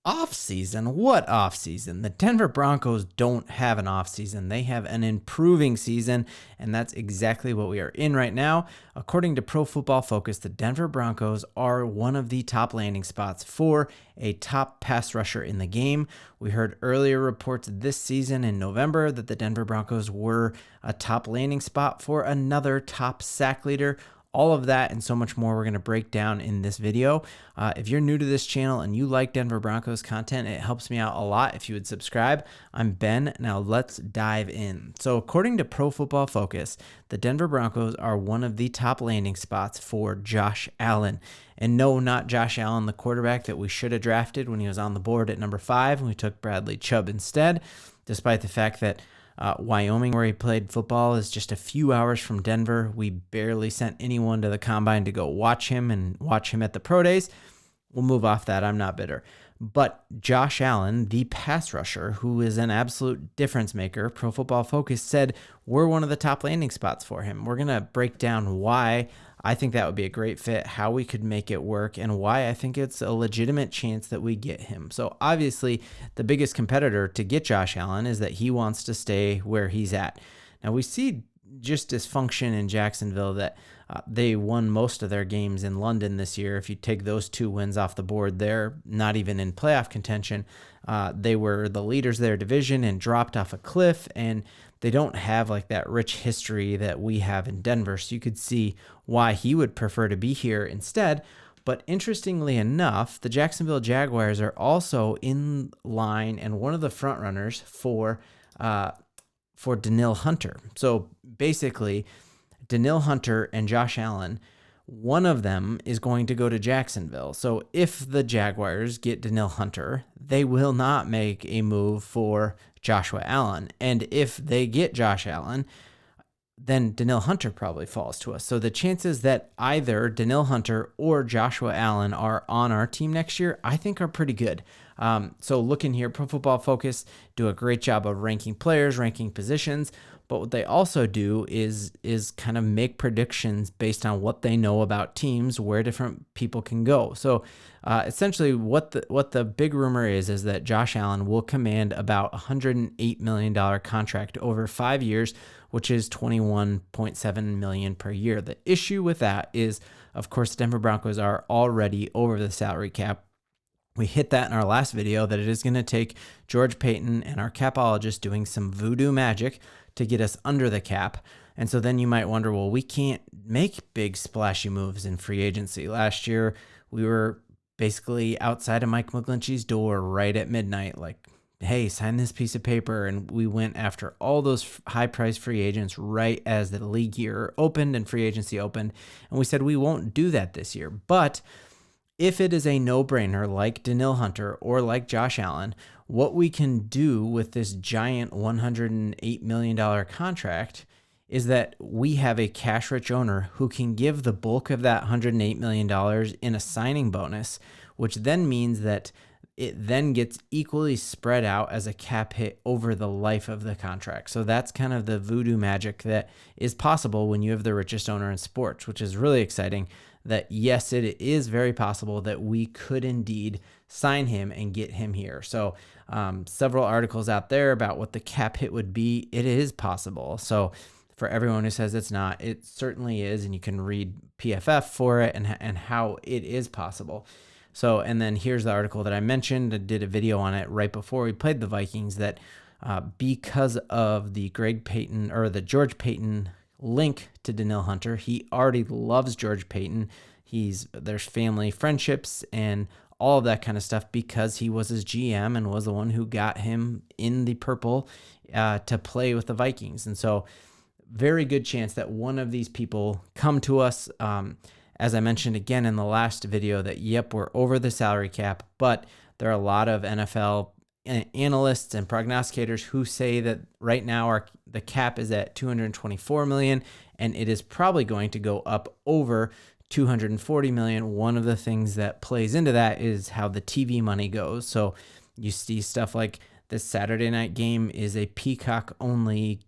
Off-season? What off-season? The Denver Broncos don't have an off-season. They have an improving season, and that's exactly what we are in right now. According to Pro Football Focus, the Denver Broncos are one of the top landing spots for a top pass rusher in the game. We heard earlier reports this season in November that the Denver Broncos were a top landing spot for another top sack leader. All of that and so much more we're going to break down in this video. If you're new to this channel and you like Denver Broncos content, it helps me out a lot if you would subscribe. I'm Ben. Now let's dive in. So according to Pro Football Focus, the Denver Broncos are one of the top landing spots for Josh Allen. And no, not Josh Allen, the quarterback that we should have drafted when he was on the board at number 5, and we took Bradley Chubb instead, despite the fact that Wyoming, where he played football, is just a few hours from Denver. We barely sent anyone to the combine to go watch him at the pro days. We'll move off that. I'm not bitter. But Josh Allen, the pass rusher, who is an absolute difference maker, Pro Football Focus said we're one of the top landing spots for him. We're going to break down why I think that would be a great fit, how we could make it work, and why I think it's a legitimate chance that we get him. So obviously, the biggest competitor to get Josh Allen is that he wants to stay where he's at. Now, we see just dysfunction in Jacksonville that they won most of their games in London this year. If you take those 2 wins off the board, they're not even in playoff contention. They were the leaders of their division and dropped off a cliff, and they don't have like that rich history that we have in Denver. So you could see why he would prefer to be here instead. But interestingly enough, the Jacksonville Jaguars are also in line and one of the front runners for Danielle Hunter. So basically, Danielle Hunter and Josh Allen, one of them is going to go to Jacksonville. So if the Jaguars get Danielle Hunter, they will not make a move for Joshua Allen. And if they get Josh Allen, then Danielle Hunter probably falls to us. So the chances that either Danielle Hunter or Joshua Allen are on our team next year, I think are pretty good. So looking here, Pro Football Focus do a great job of ranking players, ranking positions. But what they also do is kind of make predictions based on what they know about teams, where different people can go. So essentially what the big rumor is that Josh Allen will command about $108 million contract over 5 years, which is $21.7 million per year. The issue with that is, of course, the Denver Broncos are already over the salary cap. We hit that in our last video that it is going to take George Payton and our capologist doing some voodoo magic to get us under the cap. And so then you might wonder, well, we can't make big splashy moves in free agency. Last year, we were basically outside of Mike McGlinchey's door right at midnight, like, hey, sign this piece of paper. And we went after all those high-priced free agents right as the league year opened and free agency opened. And we said we won't do that this year. But if it is a no-brainer like Danielle Hunter or like Josh Allen, what we can do with this giant $108 million contract is that we have a cash-rich owner who can give the bulk of that $108 million in a signing bonus, which then means that it then gets equally spread out as a cap hit over the life of the contract. So that's kind of the voodoo magic that is possible when you have the richest owner in sports, which is really exciting. That yes, it is very possible that we could indeed sign him and get him here. So several articles out there about what the cap hit would be. It is possible. So for everyone who says it's not, it certainly is. And you can read PFF for it and how it is possible. So, and then here's the article that I mentioned. I did a video on it right before we played the Vikings that because of the George Payton link to Danielle Hunter, he already loves George Payton. There's family friendships and all of that kind of stuff because he was his GM and was the one who got him in the purple to play with the Vikings. And so very good chance that one of these people come to us. As I mentioned again in the last video that, yep, we're over the salary cap, but there are a lot of NFL analysts and prognosticators who say that right now the cap is at $224 million, and it is probably going to go up over $240 million. One of the things that plays into that is how the TV money goes. So you see stuff like this Saturday night game is a Peacock only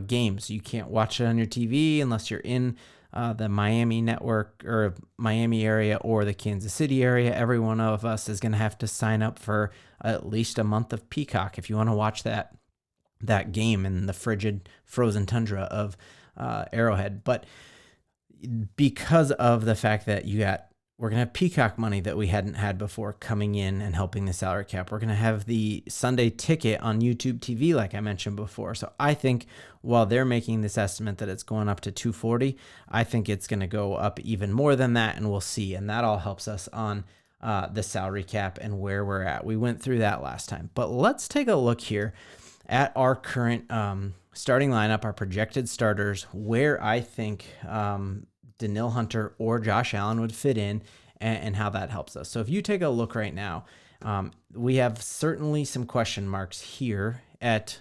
game, so you can't watch it on your TV unless you're in the Miami network or Miami area or the Kansas City area, every one of us is going to have to sign up for at least a month of Peacock if you want to watch that game in the frigid, frozen tundra of Arrowhead. But because of the fact that we're going to have Peacock money that we hadn't had before coming in and helping the salary cap. We're going to have the Sunday ticket on YouTube TV, like I mentioned before. So I think while they're making this estimate that it's going up to 240, I think it's going to go up even more than that, and we'll see. And that all helps us on the salary cap and where we're at. We went through that last time. But let's take a look here at our current starting lineup, our projected starters, where I think Danielle Hunter or Josh Allen would fit in and how that helps us. So if you take a look right now, we have certainly some question marks here at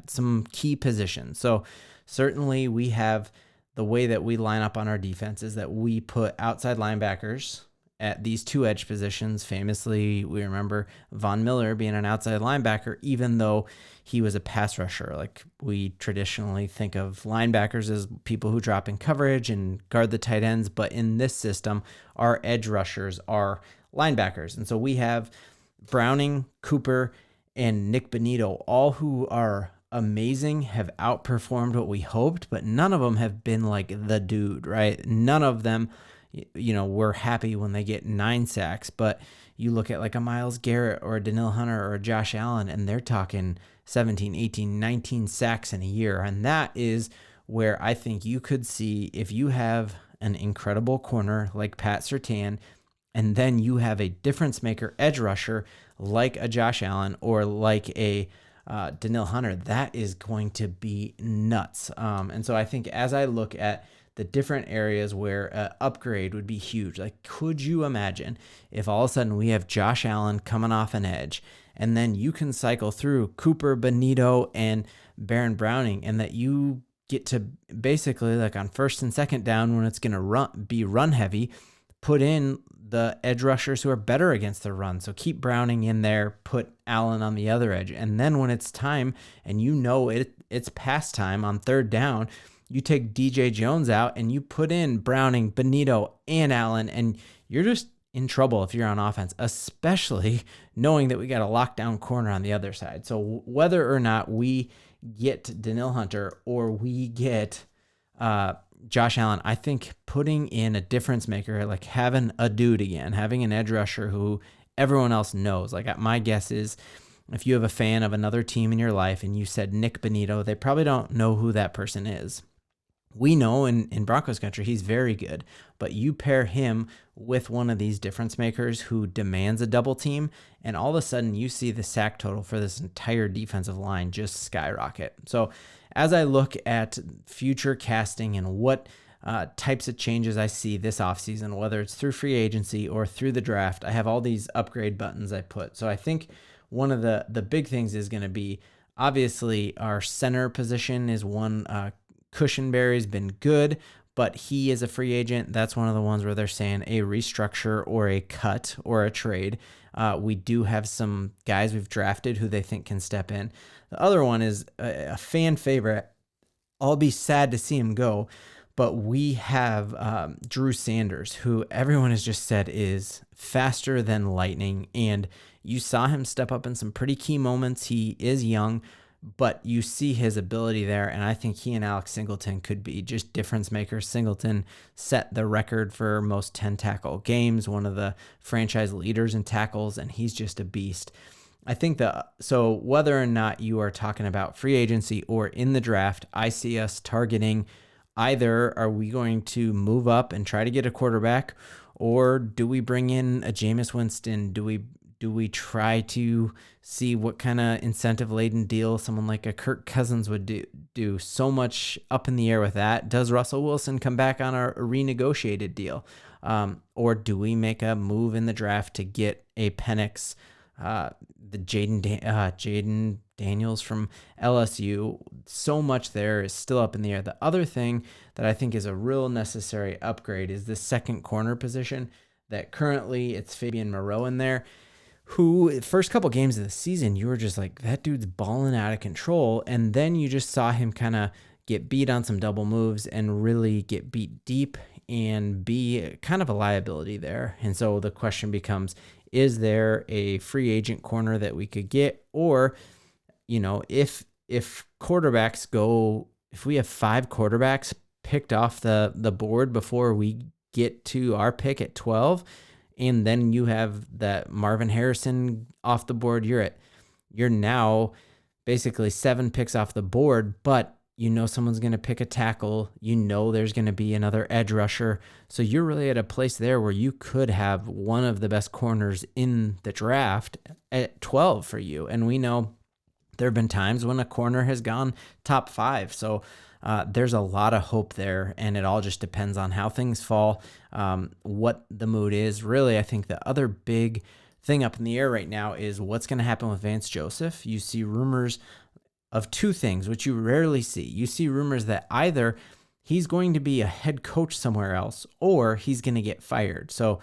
some key positions. So certainly we have the way that we line up on our defense is that we put outside linebackers at these two edge positions. Famously, we remember Von Miller being an outside linebacker, even though he was a pass rusher. Like we traditionally think of linebackers as people who drop in coverage and guard the tight ends. But in this system, our edge rushers are linebackers. And so we have Browning, Cooper, and Nick Bonnito, all who are amazing, have outperformed what we hoped, but none of them have been like the dude, right? None of them, we're happy when they get 9 sacks, but you look at like a Myles Garrett or a Danielle Hunter or a Josh Allen, and they're talking 17, 18, 19 sacks in a year. And that is where I think you could see if you have an incredible corner like Pat Surtain, and then you have a difference maker edge rusher like a Josh Allen or like a Danielle Hunter, that is going to be nuts. And so I think as I look at the different areas where an upgrade would be huge, like could you imagine if all of a sudden we have Josh Allen coming off an edge, and then you can cycle through Cooper, Bonnito, and Barron Browning, and that you get to basically like on first and second down when it's going to be run heavy, put in the edge rushers who are better against the run. So keep Browning in there, put Allen on the other edge. And then when it's time and it's pass time on third down, you take DJ Jones out and you put in Browning, Bonnito, and Allen, and you're just in trouble if you're on offense, especially knowing that we got a lockdown corner on the other side. So whether or not we get Danielle Hunter or we get Josh Allen, I think putting in a difference maker, like having a dude again, having an edge rusher who everyone else knows. Like my guess is if you have a fan of another team in your life and you said Nick Bonnito, they probably don't know who that person is. We know in Broncos country, he's very good, but you pair him with one of these difference makers who demands a double team, and all of a sudden you see the sack total for this entire defensive line just skyrocket. So as I look at future casting and what types of changes I see this offseason, whether it's through free agency or through the draft, I have all these upgrade buttons I put. So I think one of the big things is going to be, obviously, our center position is one. Cushenberry's been good, but he is a free agent. That's one of the ones where they're saying a restructure or a cut or a trade. We do have some guys we've drafted who they think can step in. The other one is a fan favorite. I'll be sad to see him go, but we have Drew Sanders, who everyone has just said is faster than lightning, and you saw him step up in some pretty key moments. He is young, but you see his ability there, and I think he and Alex Singleton could be just difference makers. Singleton set the record for most 10-tackle games, one of the franchise leaders in tackles, and he's just a beast. I think so whether or not you are talking about free agency or in the draft, I see us targeting either are we going to move up and try to get a quarterback, or do we bring in a Jameis Winston? Do we try to see what kind of incentive-laden deal someone like a Kirk Cousins would do? So much up in the air with that. Does Russell Wilson come back on a renegotiated deal? Or do we make a move in the draft to get a Penix, the Jaden Daniels from LSU? So much there is still up in the air. The other thing that I think is a real necessary upgrade is the second corner position that currently it's Fabian Moreau in there, who first couple games of the season, you were just like, that dude's balling out of control. And then you just saw him kind of get beat on some double moves and really get beat deep and be kind of a liability there. And so the question becomes, is there a free agent corner that we could get? Or, if quarterbacks go, if we have 5 quarterbacks picked off the board before we get to our pick at 12, and then you have that Marvin Harrison off the board, you're now basically 7 picks off the board, but someone's going to pick a tackle. There's going to be another edge rusher. So you're really at a place there where you could have one of the best corners in the draft at 12 for you. And we know there have been times when a corner has gone top 5. So there's a lot of hope there, and it all just depends on how things fall, what the mood is. Really, I think the other big thing up in the air right now is what's going to happen with Vance Joseph. You see rumors of 2 things, which you rarely see. You see rumors that either he's going to be a head coach somewhere else or he's going to get fired. So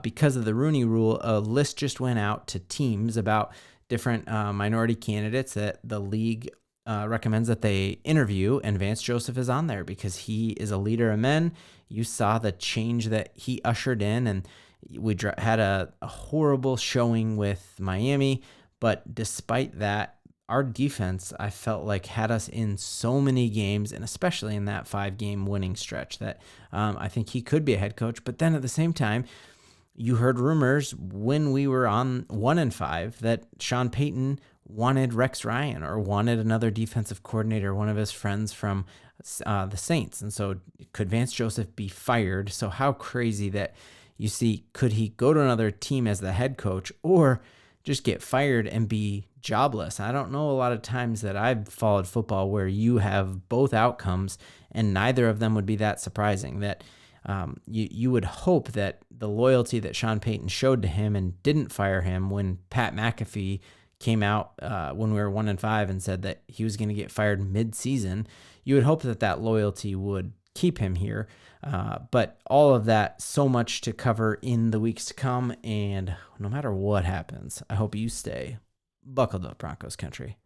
because of the Rooney Rule, a list just went out to teams about different minority candidates that the league recommends that they interview, and Vance Joseph is on there because he is a leader of men. You saw the change that he ushered in, and we had a horrible showing with Miami, but despite that, our defense, I felt like, had us in so many games, and especially in that 5-game winning stretch, that I think he could be a head coach. But then at the same time, you heard rumors when we were on 1-5 that Sean Payton wanted Rex Ryan or wanted another defensive coordinator, one of his friends from the Saints. And so could Vance Joseph be fired? So how crazy that you see, could he go to another team as the head coach or just get fired and be jobless? I don't know a lot of times that I've followed football where you have both outcomes and neither of them would be that surprising. That you would hope that the loyalty that Sean Payton showed to him and didn't fire him when Pat McAfee came out when we were 1-5 and said that he was going to get fired mid-season, you would hope that that loyalty would keep him here. But all of that, so much to cover in the weeks to come. And no matter what happens, I hope you stay buckled up, Broncos country.